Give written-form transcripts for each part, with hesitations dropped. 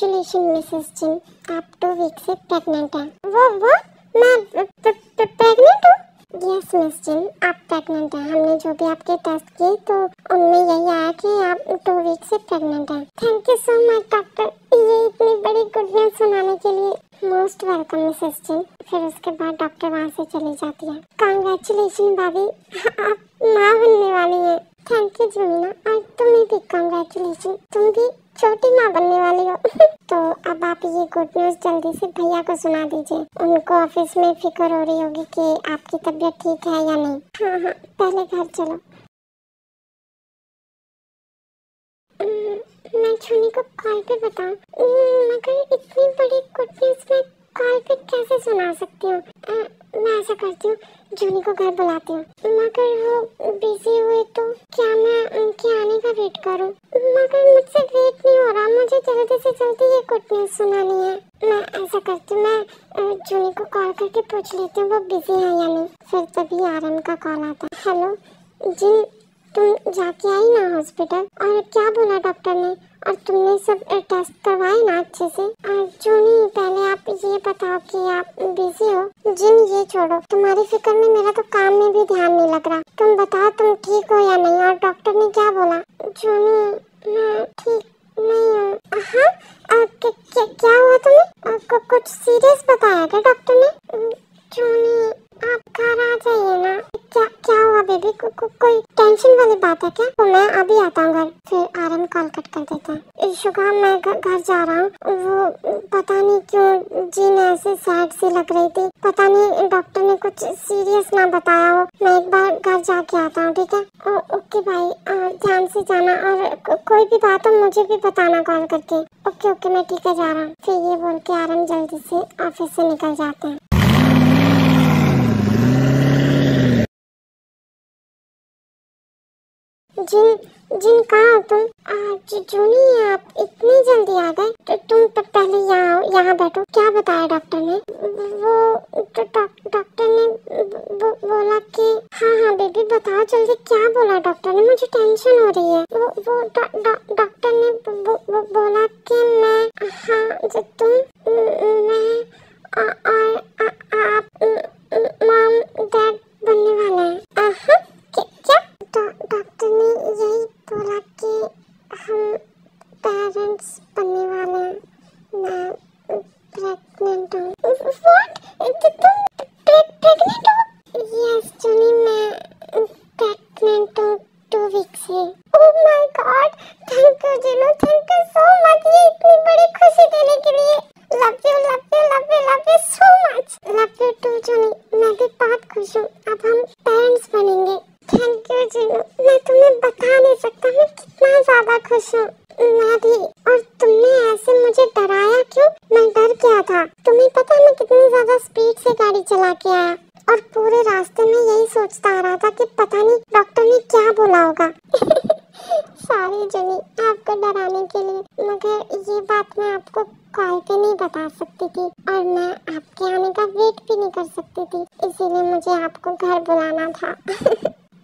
Congratulation Mrs जिन, आप 2 week से pregnant हैं। वो मैं प्रेग्नेंट हूँ? यस मिस जिन, आप प्रेग्नेंट हैं। हमने जो भी आपके टेस्ट किए तो उनमें यही आया कि आप 2 वीक से प्रेग्नेंट हैं। Thank you so much doctor, ये इतनी बड़ी गुड न्यूज सुनाने के लिए। मोस्ट वेलकम मिसेस जिन। फिर उसके बाद डॉक्टर वहाँ से चली जाती है। कांग्रेचुलेशन भाभी, आप माँ बनने वाली हैं। थैंक यू जमीना, और तुम्हें भी कांग्रेचुलेशन, तुम भी छोटी माँ बनने वाली हो। तो अब आप ये गुड न्यूज जल्दी से भैया को सुना दीजिए। उनको ऑफिस में फिक्र हो रही होगी कि आपकी तबीयत ठीक है या नहीं। हाँ, पहले घर चलो। मैं छुनी को कॉल पे बताऊं, मगर इतनी बड़ी गुड न्यूज मैं कॉल पे कैसे सुना सकती हूँ। मैं ऐसा करती हूँ, जूनी को घर बुलाती हूँ, मगर वो बिजी हुए तो क्या मैं उनके आने का वेट करूँ? मगर मुझसे वेट नहीं हो रहा, मुझे जल्दी से जल्दी ये गुड न्यूज सुनानी है। मैं ऐसा करती हूँ, मैं जूनी को कॉल करके पूछ लेती हूँ वो बिजी है या नहीं। फिर तभी आरएम का कॉल आता है। हेलो जिन, तुम जाके आई ना हॉस्पिटल, और क्या बोला डॉक्टर ने? और तुमने सब टेस्ट करवाए ना अच्छे से? जूनी, पहले आप ये बताओ कि आप बिजी हो। जिन, ये छोड़ो, तुम्हारी फिक्र में मेरा तो काम में भी ध्यान नहीं लग रहा। तुम बताओ तुम ठीक हो या नहीं, और डॉक्टर ने क्या बोला? जूनी, मैं ठीक नहीं हूँ। हाँ, क्या हुआ तुम्हें? कुछ सीरियस बताया क्या डॉक्टर ने? जूनी, आप घर आ जाइए ना। क्या हुआ बेबी? कोई टेंशन वाली बात है क्या? तो मैं अभी आता हूँ घर। फिर आरएम कॉल कट कर देता है। शुगा, मैं घर जा रहा हूँ। वो पता नहीं क्यों जीन ऐसे सैड सी लग रही थी, पता नहीं डॉक्टर ने कुछ सीरियस ना बताया हो। मैं एक बार घर जाके आता हूँ, ठीक है? ओके भाई, ध्यान से जाना, और कोई भी बात हो मुझे भी बताना कॉल करके। ओके, मैं ठीक है, जा रहा हूँ। फिर ये बोल के आरएम जल्दी से ऑफिस से निकल जाते हैं। जिन कहाँ हो तुम? जूनी, आप इतनी जल्दी आ गए? तो तुम पहले यहाँ बैठो। क्या बताया डॉक्टर ने? वो डॉक्टर ने बोला कि हाँ बेबी बताओ जल्दी, क्या बोला डॉक्टर ने? मुझे टेंशन हो रही है। वो डॉक्टर ने बोला कि मैं, हाँ जो तुम, मैं और आप मॉम डैड बनने वाले हैं। क्या? डॉक्टर ने यही बोला कि हम पेरेंट्स बनने वाले हैं। मैं प्रेग्नेंट हूँ। व्हाट? तुम प्रेग्नेंट हो? यस जूनी, मैं प्रेग्नेंट हूँ 2 वीक से। Oh my god, thank you Jeenu, thank you so much, ये इतनी बड़ी खुशी देने के लिए। Love you so much. Love you too Juni, मैं भी बहुत खुश हूँ। अब हम पेरेंट्स बनेंगे। थैंक यू जीनू, मैं तुम्हें बता नहीं सकता मैं कितना ज्यादा खुश हूँ। मैं भी। और तुमने ऐसे मुझे डराया क्यों? मैं डर गया था। तुम्हें पता है मैं कितनी ज्यादा स्पीड से गाड़ी चला के आया, और पूरे रास्ते में यही सोचता आ रहा था कि पता नहीं डॉक्टर ने क्या बोला होगा। सॉरी जनी, आपको डराने के लिए, मगर ये बात मैं आपको कॉल पे नहीं बता सकती थी, और मैं आपके आने का वेट भी नहीं कर सकती थी, इसीलिए मुझे आपको घर बुलाना था।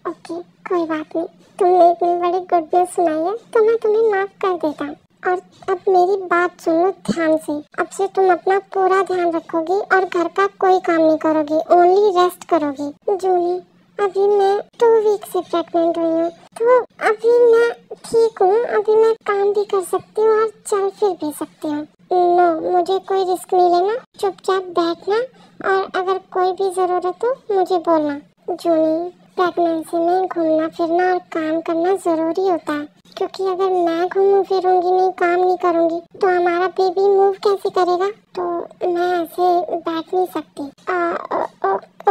ओके, कोई बात नहीं। तुमने इतनी बड़ी गुड न्यूज सुनाई है तो मैं तुम्हें माफ कर देता हूँ। और अब मेरी बात सुनो ध्यान से। अब से तुम अपना पूरा ध्यान रखोगी और घर का कोई काम नहीं करोगी, ओनली रेस्ट करोगी। जूनी, अभी मैं 2 वीक से प्रेग्नेंट हुई हूँ, तो अभी मैं ठीक हूँ। अभी मैं काम भी कर सकती हूँ और चल फिर भी सकती हूँ। नो, मुझे कोई रिस्क नहीं लेना, चुपचाप बैठना, और अगर कोई भी जरूरत हो मुझे बोलना। जूनी, प्रेगनेंसी में घूमना फिरना और काम करना जरूरी होता है, क्योंकि अगर मैं घूमूं फिरूंगी नहीं, काम नहीं करूंगी, तो हमारा बेबी मूव कैसे करेगा? तो मैं ऐसे बैठ नहीं सकती।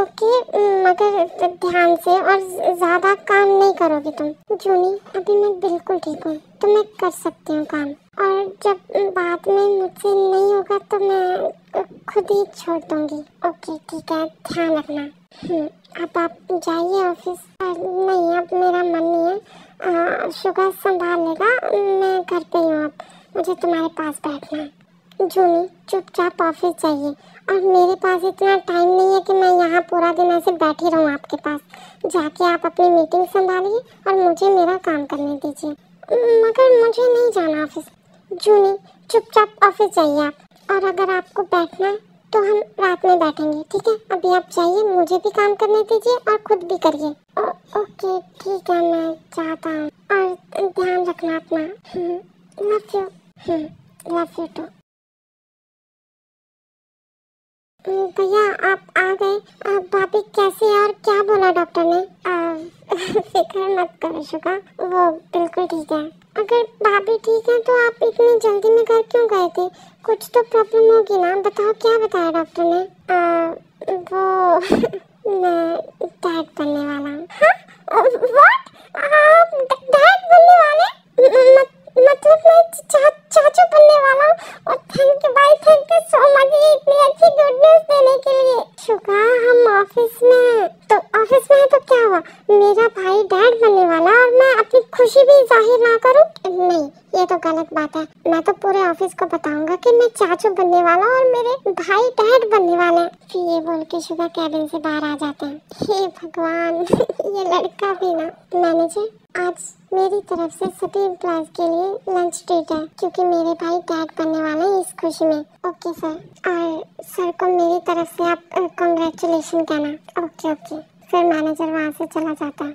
ओके, मगर ध्यान से, और ज्यादा काम नहीं करोगी तुम। जूनी, अभी मैं बिल्कुल ठीक हूँ, तो मैं कर सकती हूँ काम, और जब बाद में मुझसे नहीं होगा तो मैं खुद ही छोड़ दूंगी। ओके ठीक है, ध्यान रखना। अब आप जाइए ऑफिस। नहीं, अब मेरा मन नहीं है, शुगर संभाल लेगा, मैं घर पे ही हूँ। अब मुझे तुम्हारे पास बैठना है। जूनी, चुपचाप ऑफिस जाइए, और मेरे पास इतना टाइम नहीं है कि मैं यहाँ पूरा दिन ऐसे बैठी रहूँ आपके पास। जाके आप अपनी मीटिंग संभालिए और मुझे मेरा काम करने दीजिए। मगर मुझे नहीं जाना ऑफिस। जूनी, चुपचाप ऑफिस जाइए आप, और अगर आपको बैठना है तो हम रात में बैठेंगे, ठीक है? अभी आप जाइए, मुझे भी काम करने दीजिए और खुद भी करिए। ओके ठीक है, मैं जाता हूँ, और ध्यान रखना अपना। Love you. Love you too. भैया आप आ गए। भाभी कैसी है और क्या बोला डॉक्टर ने? फिक्र मत करो शुगा, वो बिल्कुल ठीक है। अगर भाभी ठीक है तो आप इतनी जल्दी में घर क्यों गए थे? कुछ तो प्रॉब्लम होगी ना, बताओ क्या बताया डॉक्टर ने? वो मैं डैड बनने वाला हूँ। व्हाट? आप डैड बनने वाले? मतलब मैं चाचू बनने वाला हूँ। और थैंक यू भाई, थैंक यू सो मच इतनी अच्छी गुड न्यूज देने के लिए। शुगा हम ऑफिस में, तो ऑफिस में है तो क्या हुआ? मेरा भाई डैड बनने वाला और मैं अपनी खुशी भी जाहिर ना करूं? नहीं, ये तो गलत बात है। मैं तो पूरे ऑफिस को बताऊंगा कि मैं चाचू बनने वाला और मेरे भाई डैड बनने वाले हैं। फिर ये बोल के शुगा कैबिन से बाहर आ जाते हैं। हे भगवान ये लड़का भी ना। मैनेजर, आज मेरी तरफ से सभी एम्प्लॉयज के लिए लंच ट्रीट है, क्योंकि मेरे भाई डैड बनने वाले हैं इस खुशी में। ओके सर, और सर को मेरी तरफ से आप कांग्रेचुलेशन कहना। ओके। फिर मैनेजर वहाँ से चला जाता है।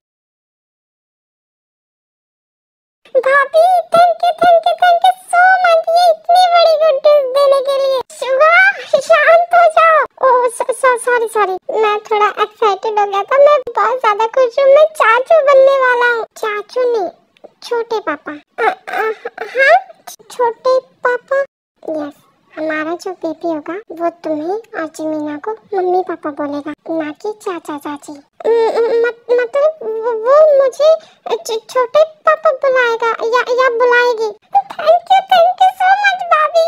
भाभी थैंक यू सो मच ये इतनी बड़ी गुड न्यूज देने के लिए। शुगा शांत हो जाओ। ओह सॉरी, मैं थोड़ा एक्साइटेड हो गया था। मैं बहुत ज्यादा खुश हूँ, मैं चाचू बनने वाला हूँ। चाचू नहीं, छोटे पापा। हाँ, छोटे पापा। यस, हमारा जो बेबी होगा वो तुम्हें और जिमीना को मम्मी पापा बोलेगा, ना कि चाचा चाची। मतलब वो मुझे छोटे पापा बुलाएगा या बुलाएगी? थैंक यू सो मच भाभी।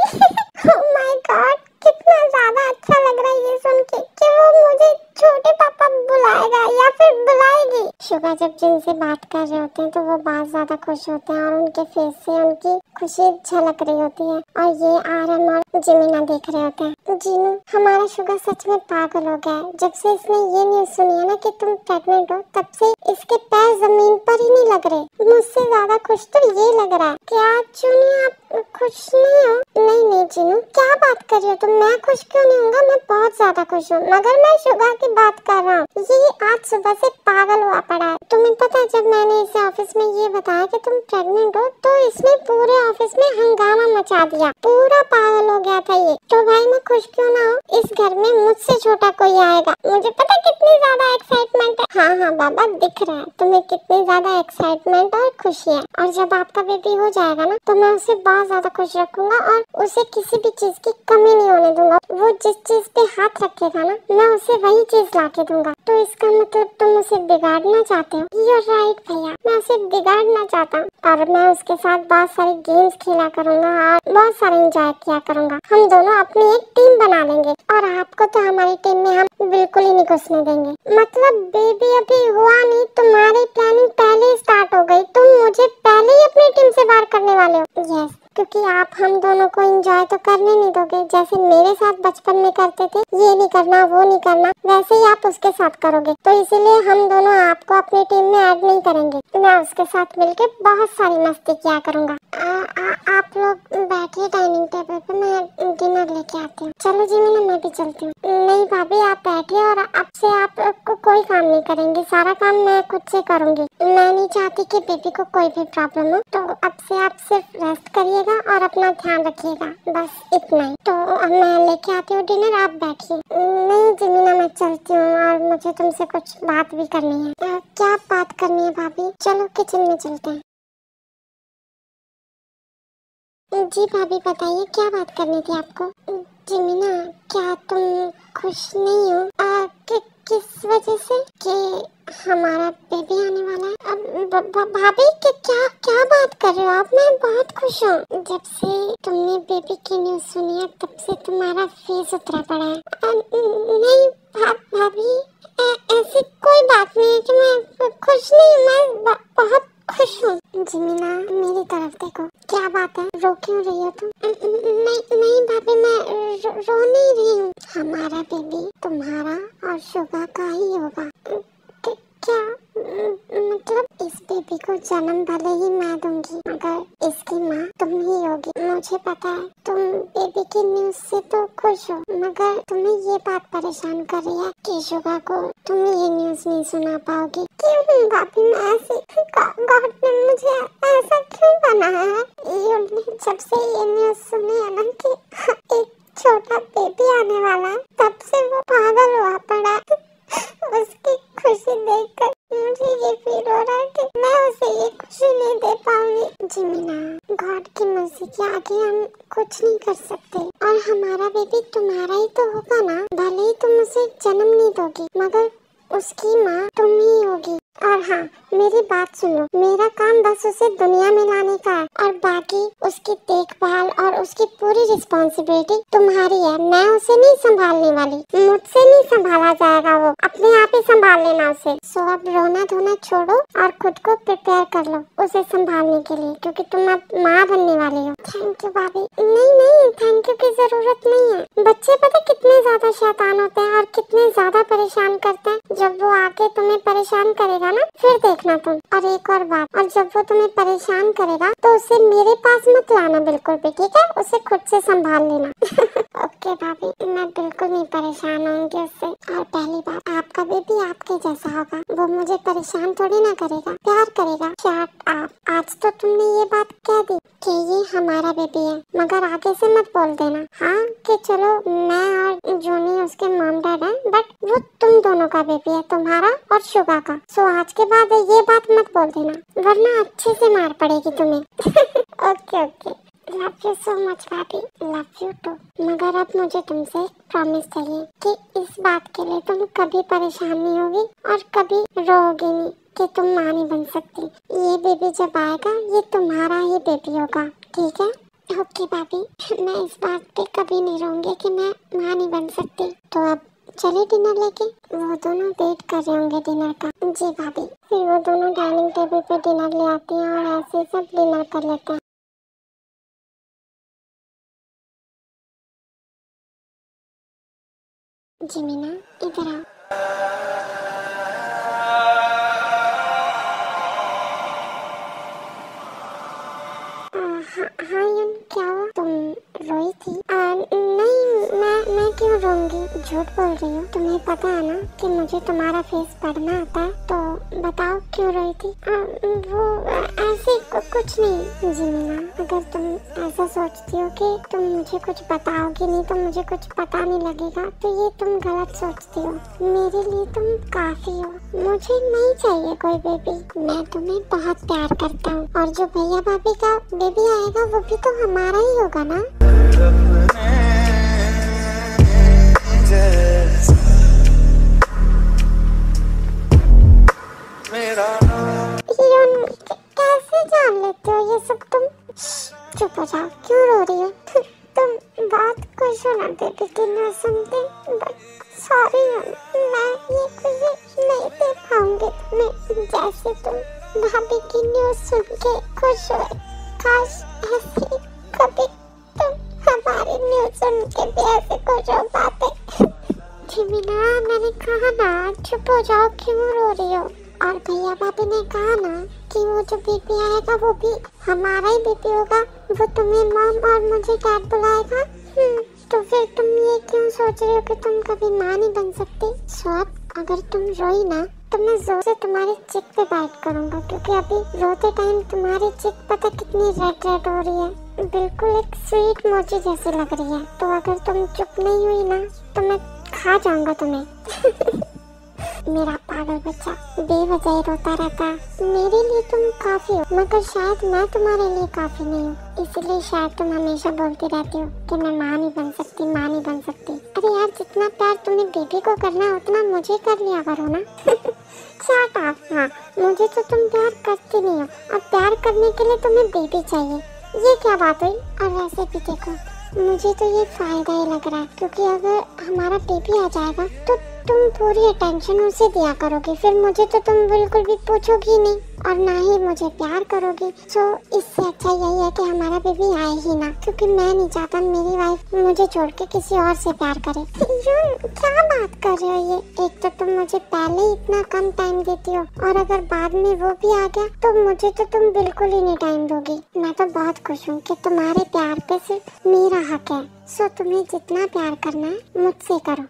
ओह माय गॉड, कितना ज्यादा अच्छा लग रहा है ये सुन के कि वो मुझे छोटे पापा बुलाएगा या फिर बुलाएगी। शुगा जब जिनसे बात कर रहे होते हैं तो वो बहुत ज्यादा खुश होते हैं और उनके फेस से उनकी खुशी झलक रही होती है, और ये आरम और जिमीना देख रहे होते हैं। जीनू, हमारा शुगा सच में पागल हो गया है। जब से इसने ये न्यूज सुनी है ना कि तुम प्रेग्नेंट हो, तब से इसके पैर जमीन पर ही नहीं लग रहे। मुझसे ज्यादा खुश तो ये लग रहा है। क्या चुनी आप खुश नहीं हो? नहीं जीनू, क्या बात कर रही हो तुम? मैं खुश क्यों नहीं होऊंगा? मैं बहुत ज्यादा खुश हूँ, मगर मैं शुगा की बात कर रहा हूँ। ये आज सुबह से पागल हुआ पड़ा है। तुम्हें पता है, जब मैंने इसे ऑफिस में ये बताया कि तुम प्रेग्नेंट हो, तो इसने पूरे ऑफिस में हंगामा मचा दिया। पूरा पागल हो गया था ये। तो भाई मैं खुश क्यों ना हूँ? इस घर में मुझसे छोटा कोई आएगा। मुझे पता कितनी ज्यादा एक्साइटमेंट है। हाँ बाबा, दिख रहा है तुम्हें कितनी ज्यादा एक्साइटमेंट और खुशी है। और जब आपका बेबी हो जाएगा ना, तो मैं उसे बहुत ज्यादा खुश रखूंगा और उसे किसी भी चीज की कमी नहीं होने दूंगा। वो जिस चीज पे हाथ रखेगा ना, मैं उसे वही चीज ला के दूंगा। तो इसका मतलब तुम उसे बिगाड़ना चाहते हो? You're right भैया, मैं उसे बिगाड़ना चाहता हूँ, और मैं उसके साथ बहुत सारे गेम्स खेला करूँगा और बहुत सारे एंजॉय किया करूँगा। हम दोनों अपनी एक टीम बना लेंगे, और आपको तो हमारी टीम में हम बिल्कुल ही नहीं घुसने देंगे। मतलब बेबी अभी हुआ नहीं, तुम्हारी प्लानिंग पहले ही स्टार्ट हो गई। तुम मुझे पहले ही अपनी टीम से बाहर करने वाले हो। यस, क्योंकि आप हम दोनों को एंजॉय तो करने नहीं दोगे। जैसे मेरे साथ बचपन में करते थे, ये नहीं करना वो नहीं करना, वैसे ही आप उसके साथ करोगे। तो इसीलिए हम दोनों आपको अपनी टीम में ऐड नहीं करेंगे। मैं उसके साथ मिलके बहुत सारी मस्ती किया करूँगा। आप लोग बैठिए डाइनिंग टेबल पे, मैं डिनर लेके आती हूँ। चलो जिमीना, मैं भी चलती हूँ। नहीं भाभी, आप बैठिए, और अब से आपको कोई काम नहीं करेंगे। सारा काम मैं खुद से करूँगी। मैं नहीं चाहती कि बेबी को कोई भी प्रॉब्लम हो। तो अब से आप सिर्फ रेस्ट करिएगा और अपना ध्यान रखिएगा, बस इतना ही। तो मैं लेके आती हूँ डिनर, आप बैठिए। नहीं जिमीना, मैं चलती हूँ, और मुझे तुमसे कुछ बात भी करनी है। क्या बात करनी है भाभी? चलो किचन में चलते हैं। जी भाभी बताइए, क्या बात करनी थी आपको? जिमीना, क्या तुम खुश नहीं हो? किस वजह से? कि हमारा बेबी आने वाला है। भाभी क्या बात कर रहे हो आप? मैं बहुत खुश हूँ। जब से तुमने बेबी की न्यूज सुनी है, तब से तुम्हारा फेस उतरा पड़ा है। नहीं भाभी, ऐसी कोई बात नहीं है कि मैं खुश नहीं। मैं बहुत खुश हूँ। जिमीना, मेरी तरफ देखो। क्या बात है, रो क्यों रही हो तुम? नहीं भाभी, मैं रो नहीं रही हूँ। हमारा बेबी तुम्हारा और शुगा का ही होगा। क्या मतलब इस बेबी को जन्म भले ही मैं दूंगी, मगर इसकी माँ तुम ही होगी। मुझे पता है तुम बेबी की न्यूज से तो खुश हो, मगर तुम्हें ये बात परेशान कर रही है कि शुगा को तुम ये न्यूज नहीं सुना पाओगी। क्यों भाभी, मैं ऐसे गॉड ने मुझे ऐसा क्यों बनाया है? जब से ये न्यूज सुनी है ना कि एक छोटा बेबी आने वाला है, तब से वो पागल हुआ पड़ा। उसकी खुशी देखकर मुझे ये फील हो रहा है कि मैं उसे ये खुशी नहीं दे पाऊंगी। जिमिना, गॉड की मर्जी के आगे हम कुछ नहीं कर सकते, और हमारा बेबी तुम्हारा ही तो होगा ना। भले ही तुम उसे जन्म नहीं दोगी, मगर उसकी माँ तुम ही होगी। और हाँ, मेरी बात सुनो, मेरा काम बस उसे दुनिया में लाने का है, और बाकी उसकी देखभाल और उसकी पूरी रिस्पॉन्सिबिलिटी तुम्हारी है। मैं उसे नहीं संभालने वाली, मुझसे नहीं संभाला जाएगा, वो अपने आप ही संभाल लेना उसे। सो अब रोना धोना छोड़ो और खुद को प्रिपेयर कर लो उसे संभालने के लिए, क्योंकि तुम अब माँ बनने वाली हो। थैंक यू भाभी। नहीं, थैंक यू की जरूरत नहीं है। बच्चे पता कितने ज्यादा शैतान होते हैं और कितने ज्यादा परेशान करते हैं। जब वो आके तुम्हें परेशान करेगा ना, फिर देखना तुम। और एक और बात, और जब वो तुम्हें परेशान करेगा तो उसे मेरे पास मत लाना बिल्कुल भी, ठीक है? उसे खुद से संभाल लेना। ओके भाभी, मैं बिल्कुल नहीं परेशान होंगी उससे। और पहली बात, आपका बेबी आपके जैसा होगा, वो मुझे परेशान थोड़ी ना करेगा, प्यार करेगा। शट अप, आज तो तुमने ये बात कह दी कि ये हमारा बेबी है, मगर आगे से मत बोल देना हाँ कि चलो मैं और जूनी उसके मॉम डैड हैं, बट वो तुम दोनों का बेबी है, तुम्हारा और शुगा का। सो आज के बाद ये बात मत बोल देना, वरना अच्छे से मार पड़ेगी तुम्हें। Okay, love you so much भाभी, लव यू टू। मगर अब मुझे तुमसे एक प्रॉमिस चाहिए कि इस बात के लिए तुम कभी परेशान नहीं होगी और कभी रोओगी नहीं कि तुम माँ नहीं बन सकती। ये बेबी जब आएगा ये तुम्हारा ही बेबी होगा, ठीक है? ओके भाभी, मैं इस बात पे कभी नहीं रहूंगी कि मैं माँ नहीं बन सकती। तो अब चले डिनर लेके? वो दोनों वेट कर रहे होंगे डिनर का। जी भाभी। फिर वो दोनों डाइनिंग टेबल पे डिनर ले आती हैं और ऐसे सब डिनर कर लेते हैं। जिमिना, इधर आओ। हाँ यून, क्या हुआ? तुम रोई थी? नहीं, मैं क्यों रोऊंगी? झूठ बोल रही हो। तुम्हें पता है ना कि मुझे तुम्हारा फेस पढ़ना आता है, तो बताओ क्यों रोई थी? वो ऐसे कुछ नहीं जिमिना। अगर तुम ऐसा सोचती हो कि तुम मुझे कुछ बताओगी नहीं तो मुझे कुछ पता नहीं लगेगा, तो ये तुम गलत सोचती हो। मेरे लिए तुम काफी हो, मुझे नहीं चाहिए कोई बेबी। मैं तुम्हें बहुत प्यार करता हूँ, और जो भैया भाभी का बेबी आएगा वो भी तो हमारा ही होगा ना। कैसे जान लेते हो ये सब तुम? चुप हो जाओ, क्यों रो रही हो? तुम बहुत खुश हो ना बेबी की न्यूज़ सुनते, बट सॉरी मैं ये खुशी नहीं दे पाऊंगी तुम्हें जैसे तुम भाभी की न्यूज़ सुन के खुश हो। काश ऐसे कभी तुम हमारी न्यूज़ सुन के भी ऐसे खुश हो पाते। जिमिना, मैंने कहा ना चुप हो जाओ, क्यों रो रही हो? और भैया भाभी ने कहा ना कि वो जो बेबी आएगा वो भी हमारा ही बेबी होगा, वो तुम्हें मॉम और मुझे डैड बुलाएगा। तो फिर तुम ये क्यों सोच रहे हो कि तुम कभी माँ नहीं बन सकती? स्वाद, अगर तुम रोई ना तो मैं जोर से तुम्हारी चिक पे बाइट करूंगा, क्योंकि अभी रोते टाइम तुम्हारी चिक पता कितनी रेड हो रही है, बिल्कुल एक स्वीट मोची जैसी लग रही है। तो अगर तुम चुप नहीं हुई ना तो मैं खा जाऊंगा तुम्हें। मेरा पागल बच्चा बेवजह ही रोता रहता है। मेरे लिए तुम काफी हो, मगर शायद मैं तुम्हारे लिए काफी नहीं हूँ, इसलिए शायद तुम हमेशा बोलती रहती हो कि मैं माँ नहीं बन सकती, माँ नहीं बन सकती। अरे यार, जितना प्यार तुम्हें बेबी को करना है उतना मुझे कर लिया करो ना। Shut up. हाँ, मुझे तो तुम प्यार करती नहीं हो, और प्यार करने के लिए तुम्हें बेबी चाहिए। ये क्या बात हुई? और वैसे भी देखो, मुझे तो ये फायदा ही लग रहा है, क्योंकि अगर हमारा बेबी आ जाएगा तो तुम पूरी अटेंशन उसे दिया करोगे, फिर मुझे तो तुम बिल्कुल भी पूछोगी नहीं। और ना ही मुझे प्यार करोगी। तो इससे अच्छा यही है कि हमारा बेबी आए ही ना, क्योंकि मैं नहीं चाहता मेरी वाइफ मुझे छोड़ के किसी और से प्यार करे। क्या बात कर रहे हो ये? एक तो तुम मुझे पहले ही इतना कम टाइम देती हो, और अगर बाद में वो भी आ गया तो मुझे तो तुम बिल्कुल ही नहीं टाइम दोगी। मैं तो बहुत खुश हूँ कि तुम्हारे प्यार पे सिर्फ मेरा हक है। सो तुम्हें जितना प्यार करना है मुझसे करो।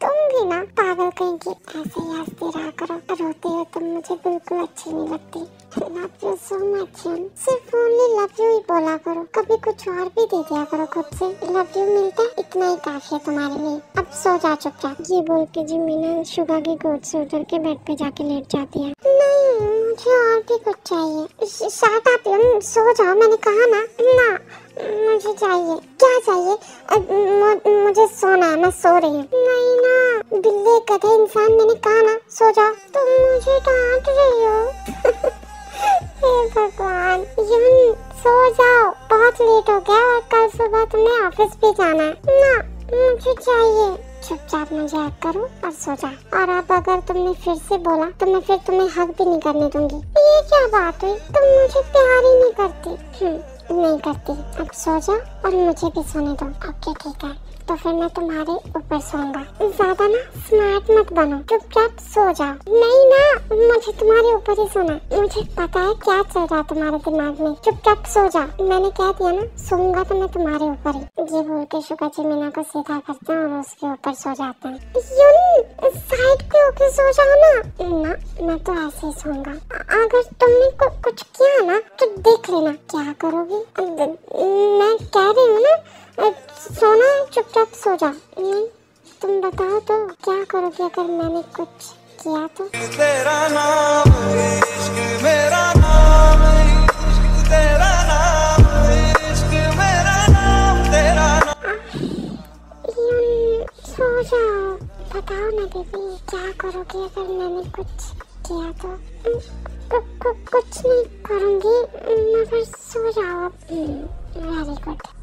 तुम भी ना पागल कहीं की ऐसे ही हंसते रहा करो, रोते हो तुम मुझे बिल्कुल अच्छी नहीं लगती। Love you so much. सिर्फ ओनली लव यू ही बोला करो, कभी कुछ और भी दे दिया करो खुद से। लव यू मिलता है इतना ही काफी है तुम्हारे लिए। अब सो जा चुपचाप। ये बोल के जी मीना शुगा की गोद से उतर के बेड पे जाके लेट जाती है। नहीं मुझे और भी कुछ चाहिए। शट अप, सो जाओ मैंने कहा ना। ना मुझे चाहिए। क्या चाहिए? मुझे सोना है, मैं सो रही हूँ। नहीं ना बिल्ले गधे इंसान, मैंने कहा ना सो जाओ। तुम मुझे डांट रही हो। हे भगवान, सो जाओ, बहुत लेट हो गया और कल सुबह तुम्हें ऑफिस भी जाना है ना। मुझे चाहिए। चुपचाप मुझे हक करो और सो जा। और अब अगर तुमने फिर से बोला तो मैं फिर तुम्हें हक भी नहीं करने दूंगी। ये क्या बात हुई? तुम मुझे प्यार ही नहीं करती। नहीं करती। अब सो जाओ और मुझे भी सोने दो। ओके ठीक है, तो फिर मैं तुम्हारे ऊपर सोऊंगा। ज्यादा ना स्मार्ट मत बनो, चुपचाप सो जाओ। नहीं ना, मुझे तुम्हारे ऊपर ही सोना। मुझे पता है क्या चल रहा है तुम्हारे दिमाग में। चुपचाप सो जाओ। मैंने कह दिया ना, सोऊंगा तो मैं तुम्हारे ऊपर ही। ये बोल के शुगा जी मीना को सीधा करते हैं और उसके ऊपर सो जाते हैं। साइड पे होके सो जाओ ना। मैं तो ऐसे ही सोऊंगा। अगर तुमने कुछ किया ना तो देख लेना क्या करोगी। मैं कह रही हूँ ना, सोना है, चुपचाप सो जा। नहीं तुम बताओ तो क्या करोगे अगर मैंने कुछ किया तो? तेरा नाम इश्क, मेरा नाम इश्क, तेरा नाम इश्क, मेरा नाम तेरा नाम। सो जाओ। बताओ ना बेबी, क्या करोगे अगर मैंने कुछ किया तो? कुछ नहीं करूँगी, मगर सो जाओ। Very good.